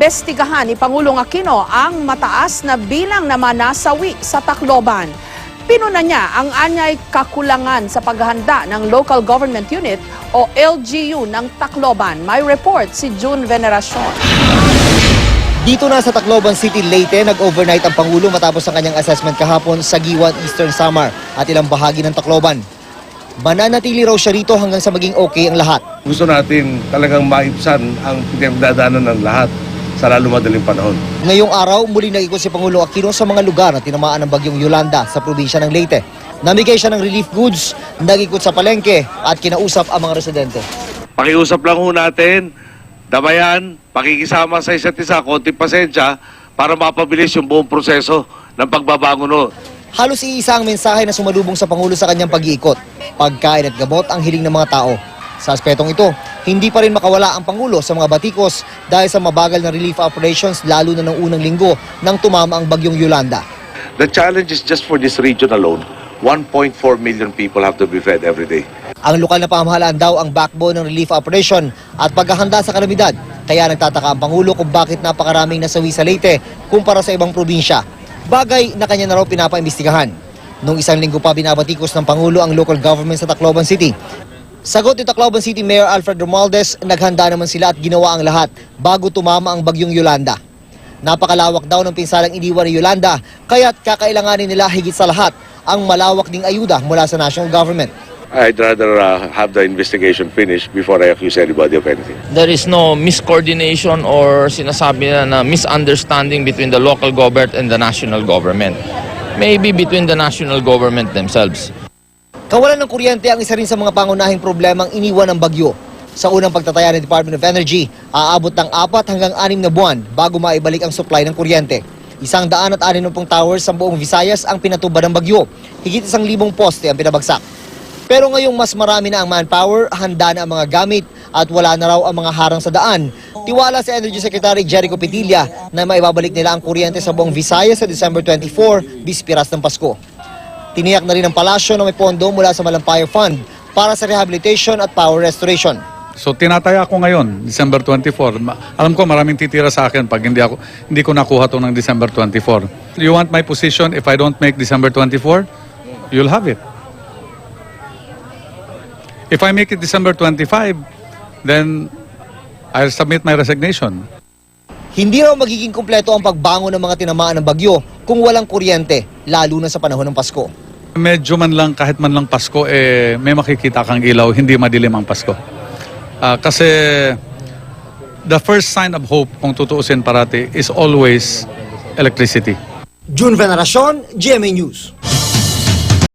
Iniimbestigahan ni Pangulong Aquino ang mataas na bilang na manasawi sa Tacloban. Pinuna niya ang anyay kakulangan sa paghahanda ng Local Government Unit o LGU ng Tacloban. May report si June Veneracion. Dito na sa Tacloban City, Leyte, nag-overnight ang Pangulo matapos ang kanyang assessment kahapon sa Giwan, Eastern Samar at ilang bahagi ng Tacloban. Mananatili raw siya rito hanggang sa maging okay ang lahat. Gusto natin talagang maibsan ang pinagdadaanan ng lahat sa lalo madaling panahon. Ngayong araw, muli nag-ikot si Pangulong Aquino sa mga lugar na tinamaan ng bagyong Yolanda sa probinsya ng Leyte. Namigay siya ng relief goods, nag-ikot sa palengke at kinausap ang mga residente. Pakiusap lang ho natin, damayan, pakikisama sa isa't isa, konting pasensya para mapabilis yung buong proseso ng pagbabangon ho. Halos iisa ang mensahe na sumalubong sa Pangulo sa kanyang pag-iikot. Pagkain at gamot ang hiling ng mga tao. Sa aspetong ito, hindi pa rin makawala ang Pangulo sa mga batikos dahil sa mabagal na relief operations lalo na ng unang linggo nang tumama ang bagyong Yolanda. The challenge is just for this region alone. 1.4 million people have to be fed every day. Ang lokal na pamahalaan daw ang backbone ng relief operation at paghahanda sa kalamidad. Kaya nagtataka ang Pangulo kung bakit napakaraming nasawi sa Leyte kumpara sa ibang probinsya. Bagay na kanya na raw pinapaimbestigahan. Noong isang linggo pa binabatikos ng Pangulo ang local government sa Tacloban City. Sagot ni Tacloban City Mayor Alfred Romualdez, naghanda naman sila at ginawa ang lahat bago tumama ang bagyong Yolanda. Napakalawak daw ng pinsalang iniwan ni Yolanda, kaya't kakailanganin nila higit sa lahat ang malawak ding ayuda mula sa national government. I'd rather have the investigation finished before I accuse anybody of anything. There is no miscoordination or sinasabi na misunderstanding between the local government and the national government. Maybe between the national government themselves. Kawalan ng kuryente ang isa rin sa mga pangunahing problemang iniwan ng bagyo. Sa unang pagtataya ng Department of Energy, aabot ng 4 hanggang 6 na buwan bago maibalik ang supply ng kuryente. 160 towers sa buong Visayas ang pinatuba ng bagyo. Higit 1,000 poste ang pinabagsak. Pero ngayong mas marami na ang manpower, handa na ang mga gamit at wala na raw ang mga harang sa daan. Tiwala si Energy Secretary Jericho Petilla na maibabalik nila ang kuryente sa buong Visayas sa December 24, bispiras ng Pasko. Tiniyak na rin ng palasyo na may pondo mula sa Malampaya Fund para sa rehabilitation at power restoration. So tinataya ko ngayon, December 24. Alam ko maraming titira sa akin pag hindi ko nakuha to ng December 24. You want my position if I don't make December 24? You'll have it. If I make it December 25, then I'll submit my resignation. Hindi raw magiging kumpleto ang pagbangon ng mga tinamaan ng bagyo kung walang kuryente, lalo na sa panahon ng Pasko. Medyo man lang, kahit man lang Pasko, may makikita kang ilaw, hindi madilim ang Pasko. Kasi the first sign of hope, kung tutuusin parati, is always electricity. June Veneracion, GMA News.